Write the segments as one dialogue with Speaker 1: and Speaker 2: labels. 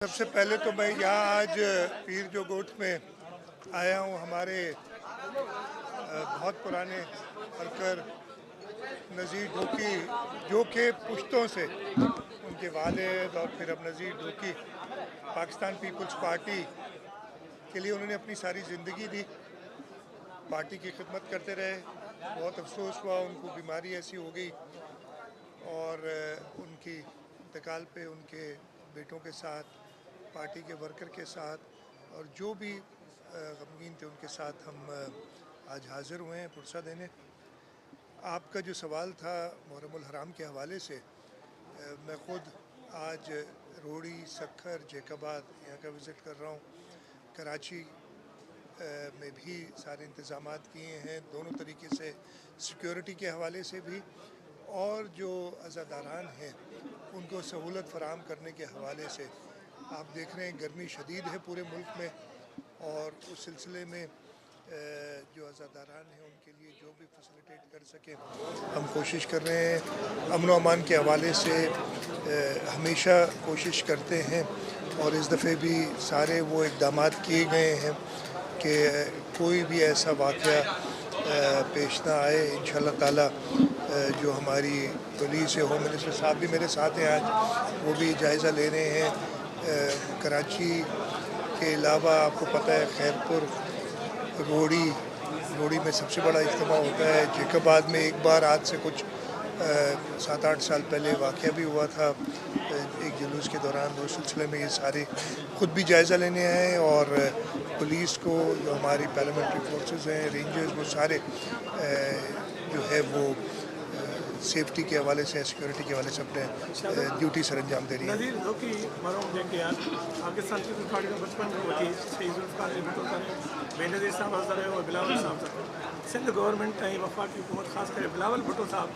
Speaker 1: सबसे पहले तो मैं यहाँ आज पीर जो गोठ में आया हूँ। हमारे बहुत पुराने वर्कर नज़ीर ढोकी जो के पुश्तों से उनके वालिद और फिर अब नज़ीर ढोकी पाकिस्तान पीपल्स पार्टी के लिए उन्होंने अपनी सारी ज़िंदगी दी, पार्टी की खिदमत करते रहे। बहुत अफसोस हुआ, उनको बीमारी ऐसी हो गई और उनकी इंतकाल पे उनके बेटों के साथ, पार्टी के वर्कर के साथ और जो भी गमगीन थे उनके साथ हम आज हाज़िर हुए हैं पुरसा देने। आपका जो सवाल था मुहर्रमुल हराम के हवाले से, मैं ख़ुद आज रोड़ी, सक्खर, जैकबाद यहाँ का विज़िट कर रहा हूँ। कराची में भी सारे इंतज़ामात किए हैं, दोनों तरीके से, सिक्योरिटी के हवाले से भी और जो अज़ादारान हैं उनको सहूलत फ़राहम करने के हवाले से। आप देख रहे हैं गर्मी शदीद है पूरे मुल्क में और उस सिलसिले में जो अज़ादारान हैं उनके लिए जो भी फैसिलिटेट कर सकें हम कोशिश कर रहे हैं। अमन व अमान के हवाले से हमेशा कोशिश करते हैं और इस दफ़े भी सारे वो इक़दामात किए गए हैं कि कोई भी ऐसा वाक़या पेश ना आए। इंशाअल्लाह ताला जो हमारी पुलिस है, होम मिनिस्टर साहब भी मेरे साथ हैं आज, वो भी जायज़ा ले रहे हैं। कराची के अलावा आपको पता है खैरपुर, रोड़ी में सबसे बड़ा इज्तिमा होता है। जैकबाद में एक बार आज से कुछ 7-8 साल पहले वाक़या भी हुआ था एक जुलूस के दौरान। उस सिलसिले में ये सारे ख़ुद भी जायज़ा लेने आए और पुलिस को, जो हमारी पार्लियामेंट्री फोर्सेस हैं, रेंजर्स, वो सारे जो है वो सेफ्टी के हवाले से, सिक्योरिटी के हवाले से अपने ड्यूटी सर अंजाम दे रही है।
Speaker 2: नज़ीर ढोकी मरहूम जेके पाकिस्तान पीपल्स पार्टी में बचपन में वठी शहीद ज़ुल्फ़िकार अली भुट्टो साहब, बेनज़ीर साहब हज़र रहे और बिलावल साहब सिंध गवर्नमेंट ऐं वफ़ाक़ी हुकूमत ख़ासि करे बिलावल भुट्टो साहब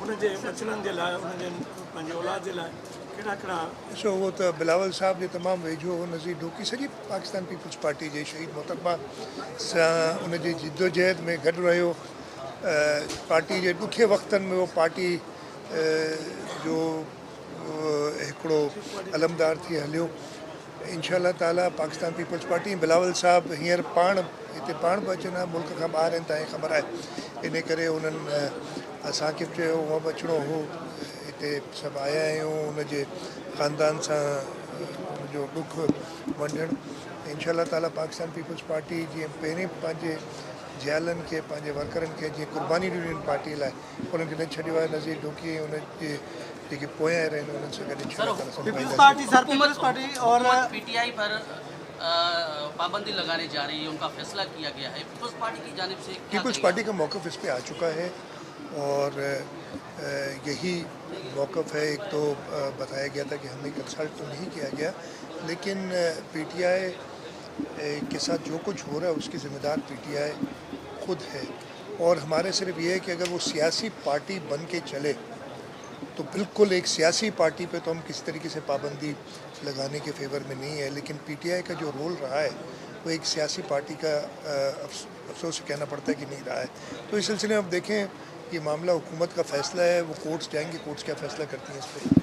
Speaker 2: उनजे बचड़नि जे लाइ, उनजे पंहिंजे औलाद जे लाइ कहिड़ा
Speaker 1: सो वो तो बिलावल साहब ने तमाम वेझो नज़ीर ढोकी सॼी पाकिस्तान पीपल्स पार्टी जे शहीद मोहतरमा सां उनजी जिद्दोजहद में गॾु रहियो। पार्टी जे ॾुखे वक़्तनि में वो पार्टी जो हिकिड़ो अलमदार थी हलियो। इंशाअल्लाह ताला पाकिस्तान पीपल्स पार्टी, बिलावल साहब हींअर पाण हिते पाण बि अचनि हा, मुल्क खां ॿाहिरि आहिनि, तव्हांखे ख़बर आहे। इन करे उन्हनि असांखे चयो हूअं बि अचिणो हो, हिते सभु आया आहियूं उनजे ख़ानदान सां जो ॾुख वंडणु। इंशाअल्लाह ताला पाकिस्तान पीपल्स पार्टी जीअं पहिरें पंहिंजे जियालनि खे, पंहिंजे वर्करनि खे जीअं कुर्बानी ॾिनी पार्टी लाइ, उन्हनि खे न छॾियो आहे। नज़ीर ढोकी उनजे जेके पोयां रहनि उन्हनि सां गॾु
Speaker 3: पीटीआई पर पाबंदी लगाने जा रही है, उनका फैसला किया गया है। पीपल्स पार्टी की जानिब से
Speaker 1: पीपल्स पार्टी का मौक़िफ़ इस पर आ चुका है और यही मौक़िफ़ है। एक तो बताया गया था कि हमें कंसल्ट तो नहीं किया गया, लेकिन पीटीआई के साथ जो कुछ हो रहा है उसकी ज़िम्मेदार पीटीआई खुद है। और हमारे सिर्फ ये है कि अगर वो सियासी पार्टी बन के चले तो बिल्कुल एक सियासी पार्टी पे तो हम किसी तरीके से पाबंदी लगाने के फेवर में नहीं है, लेकिन पीटीआई का जो रोल रहा है वो एक सियासी पार्टी का अफसोस से कहना पड़ता है कि नहीं रहा है। तो इस सिलसिले में अब देखें, ये मामला हुकूमत का फ़ैसला है, वो कोर्ट्स जाएंगे, कोर्ट्स क्या फ़ैसला करती हैं इस पर।